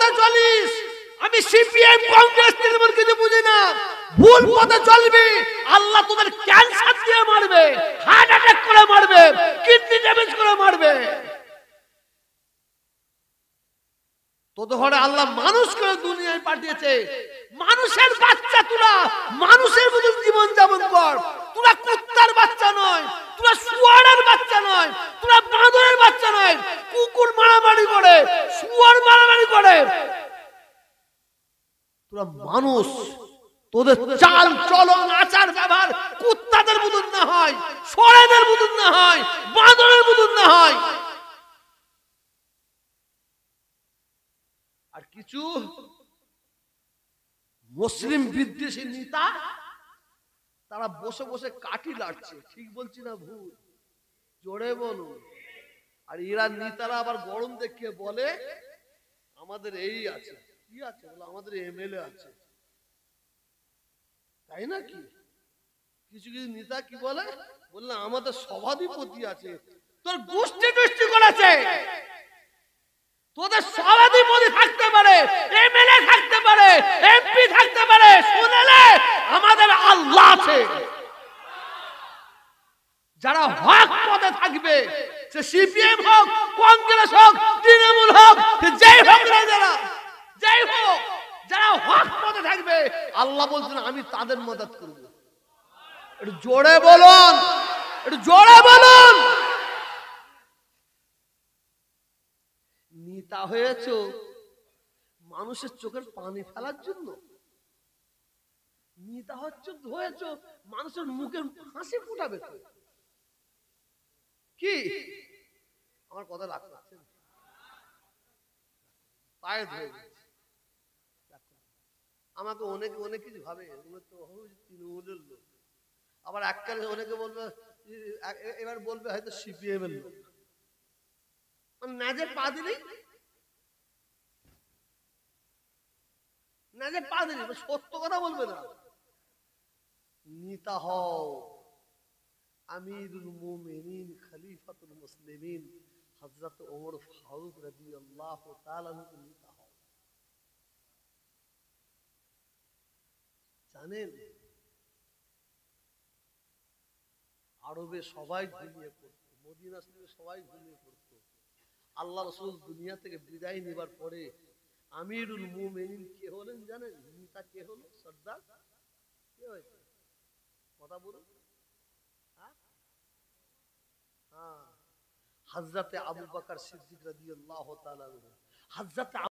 পথে চলিস। আমি সিপিএম কংগ্রেস তৃণমূল কিছু বুঝি না। ভুল পথে চলবি, আল্লাহ তোদের ক্যান্সার দিয়ে মারবে, হার্ট অ্যাটাক করে মারবে, কিডনি ড্যামেজ করে মারবে। তোদের ঘরে আল্লাহ মানুষ করে দুনিয়ায় পাঠিয়েছে। মানুষের বাচ্চা তোরা, মানুষের মতো জীবন যাপন কর। তোরা কুত্তার বাচ্চা নয়, তোরা শুয়ারের বাচ্চা নয়, তোরা বাঁদরের বাচ্চা নয়। কুকুর মারামারি করে, শুয়ার মারামারি করে, তোরা মানুষ। তোদের চাল চলন আচার ব্যবহার কুত্তাদের মতন না হয়, শুয়ারের মতন না হয়, বাঁদরের মতন না হয়। আর কিছু মুসলিম বিদ্বেষী নেতা, তারা বসে বসে কাঠি লাড়ছে। ঠিক বলছি না ভুল? জোরে বলো। আর এরা নেতারা আবার গরম দেখিয়ে বলে আমাদের এই আছে, কি আছে বলে, আমাদের এমএলএ আছে, তাই নাকি? কিছু কিছু নেতা কি বলে, বললে আমাদের সভাধিপতি আছে। তোর গোষ্ঠী গোষ্ঠী করেছে, তোদের সভাধিপতি থাকতে পারে, এমএলএ থাকতে পারে, এমপি থাকতে পারে, শুনেলে আমাদের আল্লাহ আছে। যারা হক পথে থাকবে, সে সিপিএম হোক, কংগ্রেস হোক, তৃণমূল হোক, যেই হোক না, যেই হোক, যারা হক পথে থাকবে, আল্লাহ বলছেন আমি তাদের মদদ করব। একটু জোরে বলুন, একটু জোরে বলুন। নেতা হয়েছো মানুষের চোখের পানি ফেলার জন্য? নেতা হয়েছো মানুষের মুখের হাসি ফুটাবে তো? কি আমার কথা রাখতে পারছেন? পায়ে ধরে আমাকে অনেকে অনেক কিছু ভাবে, তৃণমূলের লোক, আবার এককালে অনেকে বলবে, এবার বলবে হয়তো সিপিএম এর লোক। নাজে পা দিলেই, নাজে পা দিলেই সত্য কথা বলবে না। নেতা হও, আমিরুল মুমিনিন খলিফাতুল মুসলিমিন হযরত ওমর ফারুক রাদিয়াল্লাহু তাআলা আনহু নেতা হও। জানেন আরবে সবাই ঘুমিয়ে পড়তো, মদিনা শরীফে সবাই ঘুমিয়ে পড়তো। আল্লাহ রাসূল দুনিয়া থেকে বিদায় নেবার পরে আমিরুল মুমিনিন কে হলেন জানেন? নেতা কে হলো? সর্দার কে হয়েছে? কথা বলুন। হযরত আবু বকর সিদ্দিক রাদিয়াল্লাহু তাআলা আনহু। হযরত